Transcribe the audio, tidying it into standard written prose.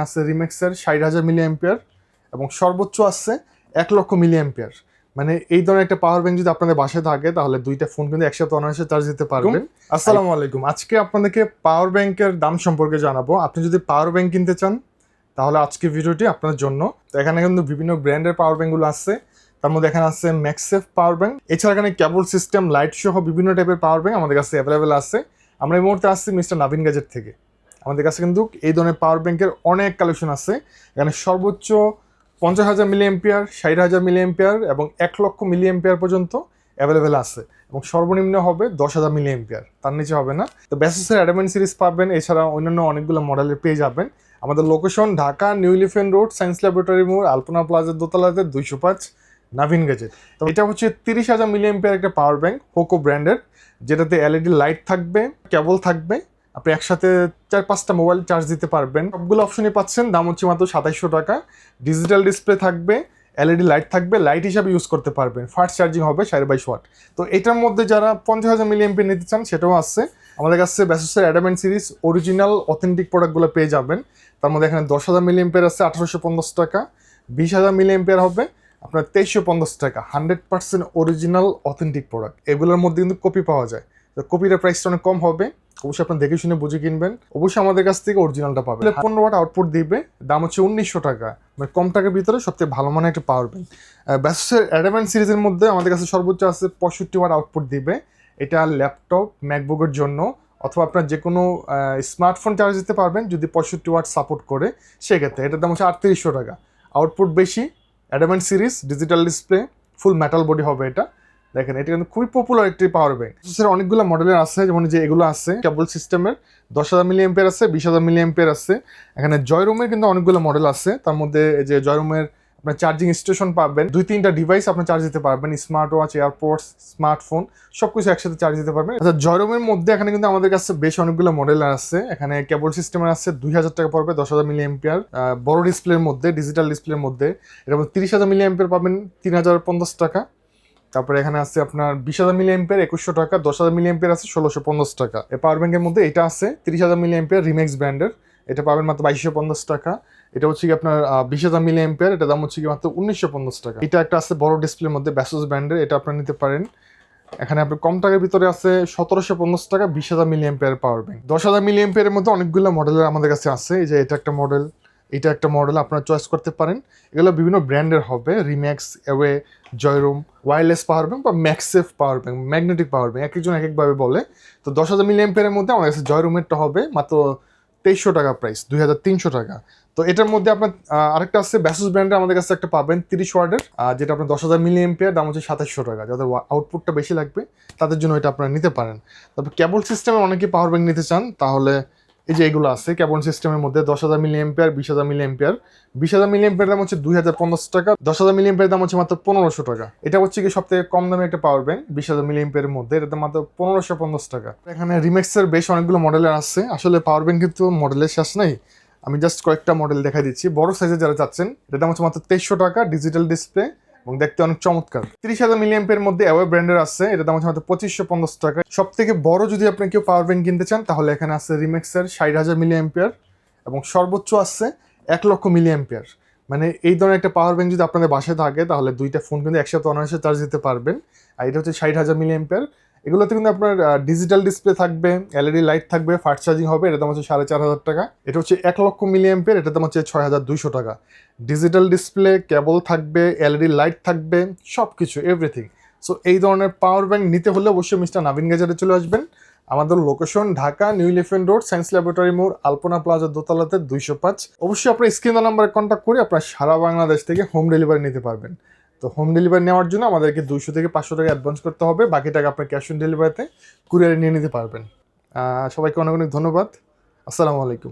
আছে রিমেক্সের 60,000 মিলি অ্যাম্পিয়ার এবং সর্বোচ্চ আছে 1,00,000 মিলি অ্যাম্পিয়ার। মানে এই ধরনের একটা পাওয়ার ব্যাংক যদি আপনাদের বাসায় থাকে তাহলে দুইটা ফোন কিন্তু একসাথে অনায়াসে চার্জ দিতে পারবেন। আসসালামু আলাইকুম, আজকে আপনাদেরকে পাওয়ার ব্যাংকের দাম সম্পর্কে জানাবো। আপনি যদি পাওয়ার ব্যাংক কিনতে চান তাহলে আজকে ভিডিওটি আপনার জন্য। তো এখানে কিন্তু বিভিন্ন ব্র্যান্ডের পাওয়ার ব্যাংকগুলো আছে, তার মধ্যে এখানে আছে ম্যাক্সেফ পাওয়ার ব্যাংক। এছাড়া এখানে কেবল সিস্টেম, লাইট সহ বিভিন্ন টাইপের পাওয়ার ব্যাংক আমাদের কাছে অ্যাভেলেবেল আছে। আমরা এই মুহূর্তে আসছি মিস্টার নাভিন গ্যাজেট থেকে। আমাদের কাছে কিন্তু এই ধরনের পাওয়ার ব্যাংকের অনেক কালেকশন আছে। এখানে সর্বোচ্চ 50,000 মিলি অ্যাম্পিয়ার, 60,000 মিলি অ্যাম্পিয়ার এবং 1,00,000 মিলি অ্যাম্পিয়ার পর্যন্ত অ্যাভেলেবেল আছে এবং সর্বনিম্ন হবে 10,000 মিলি অ্যাম্পিয়ার, তার নিচে হবে না। তো ব্যাসেসের অ্যাডামেন্ট সিরিজ পাবেন, এছাড়া অন্যান্য অনেকগুলো মডেলের পেয়ে যাবেন। আমাদের location Dhaka new elephant road, science laboratory মোড়, আলপনা প্লাজার দোতলাতে 205 নাভিন গ্যাজেট। তো এটা হচ্ছে 30,000 মিলি অ্যাম্পিয়ার একটা পাওয়ার ব্যাংক হোকো ব্র্যান্ডের, যেটাতে এলইডি লাইট থাকবে, কেবল থাকবে। আপনি একসাথে 4-5টা মোবাইল চার্জ দিতে পারবেন। সবগুলো অপশনই পাচ্ছেন, দাম হচ্ছে মাত্র 2700 টাকা। ডিজিটাল ডিসপ্লে থাকবে, এলইডি লাইট থাকবে, লাইট হিসাবে ইউজ করতে পারবেন। ফাস্ট চার্জিং হবে 22.5 ওয়াট। তো এটার মধ্যে যারা 50,000 মিলি অ্যাম্পিয়ার নিতে চান সেটাও আছে আমাদের কাছে। ব্যাসেসের অ্যাডামেন্ট সিরিজ অরিজিনাল অথেন্টিক প্রোডাক্টগুলো পেয়ে যাবেন। তার মধ্যে এখানে 10,000 মিলি অ্যাম্পিয়ার আছে 1850 টাকা, 20,000 মিলি অ্যাম্পিয়ার হবে আপনার 2350 টাকা। 100% অরিজিনাল অথেন্টিক প্রোডাক্ট। এগুলোর মধ্যে কিন্তু কপি পাওয়া যায়, তো কপিটার প্রাইসটা অনেক কম হবে। অবশ্যই আপনার দেখে শুনে বুঝে কিনবেন। অবশ্যই আমাদের কাছ থেকে অরিজিনালটা পাবেন। 15 ওয়াট আউটপুট দিবে, দাম হচ্ছে 1900 টাকা। মানে কম টাকার ভিতরে সবথেকে ভালো মানের একটা পাওয়ার ব্যাংক। ব্যাসেসের অ্যাডামেন্ট সিরিজের মধ্যে আমাদের কাছে সর্বোচ্চ আছে 65 ওয়াট আউটপুট দিবে। এটা ল্যাপটপ, ম্যাকবুকের জন্য, অথবা আপনার যে কোনো স্মার্টফোন চার্জ দিতে পারবেন যদি 65 ওয়াট সাপোর্ট করে, সেক্ষেত্রে এটার দাম হচ্ছে 3800 টাকা। আউটপুট বেশি, অ্যাডামেন্ট সিরিজ, ডিজিটাল ডিসপ্লে, ফুল মেটাল বডি হবে এটা। দেখেন এটা কিন্তু খুবই পপুলার একটি পাওয়ার ব্যাংক। অনেকগুলো মডেলের আছে, যেমন যে এগুলো আছে কেবল সিস্টেমের 10,000 মিলি অ্যাম্পিয়ার আছে, 20,000 মিলি অ্যাম্পিয়ার আছে। এখানে জয়রুমের কিন্তু অনেকগুলো মডেল আছে, তার মধ্যে যে জয়রুমের আপনার চার্জিং স্টেশন পাবেন, 2-3টা ডিভাইস আপনি চার্জ দিতে পারবেন, স্মার্ট ওয়াচ, এয়ারপোর্টস, স্মার্টফোন সবকিছু একসাথে চার্জ দিতে পারবেন। আচ্ছা, জয়রুমের মধ্যে এখানে কিন্তু আমাদের কাছে বেশ অনেকগুলো মডেল আছে। এখানে কেবল সিস্টেমের আছে 2,000 টাকা পড়বে, 10,000 মিলি অ্যাম্পিয়ার। বড় ডিসপ্লের মধ্যে, ডিজিটাল ডিসপ্লের মধ্যে এর মধ্যে 30,000 মিলি অ্যাম্পিয়ার পাবেন 3,050 টাকা। তারপরে এখানে আছে আপনার 20,000 মিলি অ্যাম্পিয়ার 2100 টাকা, 10,000 মিলি অ্যাম্পিয়ার আছে 1,650 টাকা। এই পাওয়ার ব্যাংকের মধ্যে এটা আছে 30,000 মিলি অ্যাম্পিয়ার রিমেক্স ব্র্যান্ডের, এটা পাবেন মাত্র 2,250 টাকা। এটা হচ্ছে কি আপনার 20,000 মিলি অ্যাম্পিয়ার, এটা দাম হচ্ছে কি মাত্র 1,950 টাকা। এটা একটা আছে বড় ডিসপ্লের মধ্যে ব্যাসোস ব্র্যান্ডের, এটা আপনারা নিতে পারেন। এখানে আপনার কম টাকার ভিতরে আছে 1,750 টাকা 20,000 মিলি অ্যাম্পিয়ার পাওয়ার ব্যাংক। 10,000 মিলি অ্যাম্পিয়ারের মধ্যে অনেকগুলো মডেলের আমাদের কাছে আছে। এই যে এটা একটা মডেল, এটা একটা মডেল আপনারা চয়েস করতে পারেন। এগুলো বিভিন্ন ব্র্যান্ডের হবে, Remax, Awei, Joyroom, wireless power bank বা MagSafe power bank, magnetic power bank, এক একজন এক একভাবে বলে। তো 10,000 মিলি অ্যাম্পিয়ারের মধ্যে আমাদের কাছে জয়রুমেরটা হবে মাত্র 2300 টাকা প্রাইস, 2,300 টাকা। তো এটার মধ্যে আপনার আরেকটা আছে ব্যাসুস ব্র্যান্ডের, আমাদের কাছে একটা পাবেন 30 ওয়াটের, যেটা আপনার 10,000 মিলি অ্যাম্পিয়ার, দাম হচ্ছে 2700 টাকা। যাদের আউটপুটটা বেশি লাগবে তাদের জন্য এটা আপনারা নিতে পারেন। তারপর কেবল সিস্টেমে অনেকে পাওয়ার ব্যাংক নিতে চান, তাহলে এই যে এগুলো আছে কেবল সিস্টেমের মধ্যে 10,000 milliampere, 20,000 milliampere. 20,000 milliampere দাম হচ্ছে 2,050 টাকা, 10,000 মিলি অ্যাম্পিয়ার দাম হচ্ছে মাত্র 1,500 টাকা। এটা হচ্ছে কি সবথেকে কম দামে একটা পাওয়ার ব্যাংক 20,000 মিলি অ্যাম্পিয়ারের মধ্যে, এটা মাত্র 1,550 টাকা। এখানে রিমেক্সের বেশ অনেকগুলো মডেলের আছে। আসলে পাওয়ার ব্যাংক কিন্তু মডেলের শেষ নাই, আমি জাস্ট কয়েকটা মডেল দেখাই দিচ্ছি। বড় সাইজে যারা চাচ্ছেন এটার দাম হচ্ছে মাত্র 2300 টাকা, ডিজিটাল ডিসপ্লে এবং দেখতে অনেক চমৎকার। 30,000 মিলি অ্যাম্পিয়ার মধ্যে অ্যাওয়ে ব্র্যান্ডের আছে, এটার দাম হচ্ছে মাত্র 2,550 টাকা। সব থেকে বড় যদি আপনি কেউ পাওয়ার ব্যাংক কিনতে চান তাহলে এখানে আছে রিমেক্সের 60,000 মিলি অ্যাম্পিয়ার এবং সর্বোচ্চ আছে 1,00,000 মিলি অ্যাম্পিয়ার। মানে এই ধরনের একটা পাওয়ার ব্যাংক যদি আপনাদের বাসায় থাকে তাহলে দুইটা ফোন কিন্তু একসাথে অনায়াসে চার্জ দিতে পারবেন। আর এটা হচ্ছে 60,000 মিলি অ্যাম্পিয়ার। এগুলোতে কিন্তু আপনার ডিজিটাল ডিসপ্লে থাকবে, এলইডি লাইট থাকবে, ফাস্ট চার্জিং হবে, এটার দাম হচ্ছে 4,500 টাকা। এটা হচ্ছে 1,00,000 মিলি অ্যাম্পিয়ার, এটার দাম হচ্ছে 6,200 টাকা। ডিজিটাল ডিসপ্লে, কেবল থাকবে, এলইডি লাইট থাকবে, সব কিছু এভরিথিং। সো এই ধরনের পাওয়ার ব্যাংক নিতে হলে অবশ্যই মিস্টার নাভিন গ্যাজেটে চলে আসবেন। আমাদের location Dhaka new elephant road, science laboratory মোড়, আলপনা প্লাজার দোতলাতে 205। অবশ্যই আপনার স্ক্রিন নাম্বারে কন্ট্যাক্ট করে আপনার সারা বাংলাদেশ থেকে হোম ডেলিভারি নিতে পারবেন। তো হোম ডেলিভারি নেওয়ার জন্য আমাদেরকে 200 থেকে 500 টাকা অ্যাডভান্স করতে হবে, বাকি টাকা আপনার ক্যাশ অন ডেলিভারিতে কুরিয়ারে নিয়ে নিতে পারবেন। সবাইকে অনেক অনেক ধন্যবাদ। আসসালামু আলাইকুম।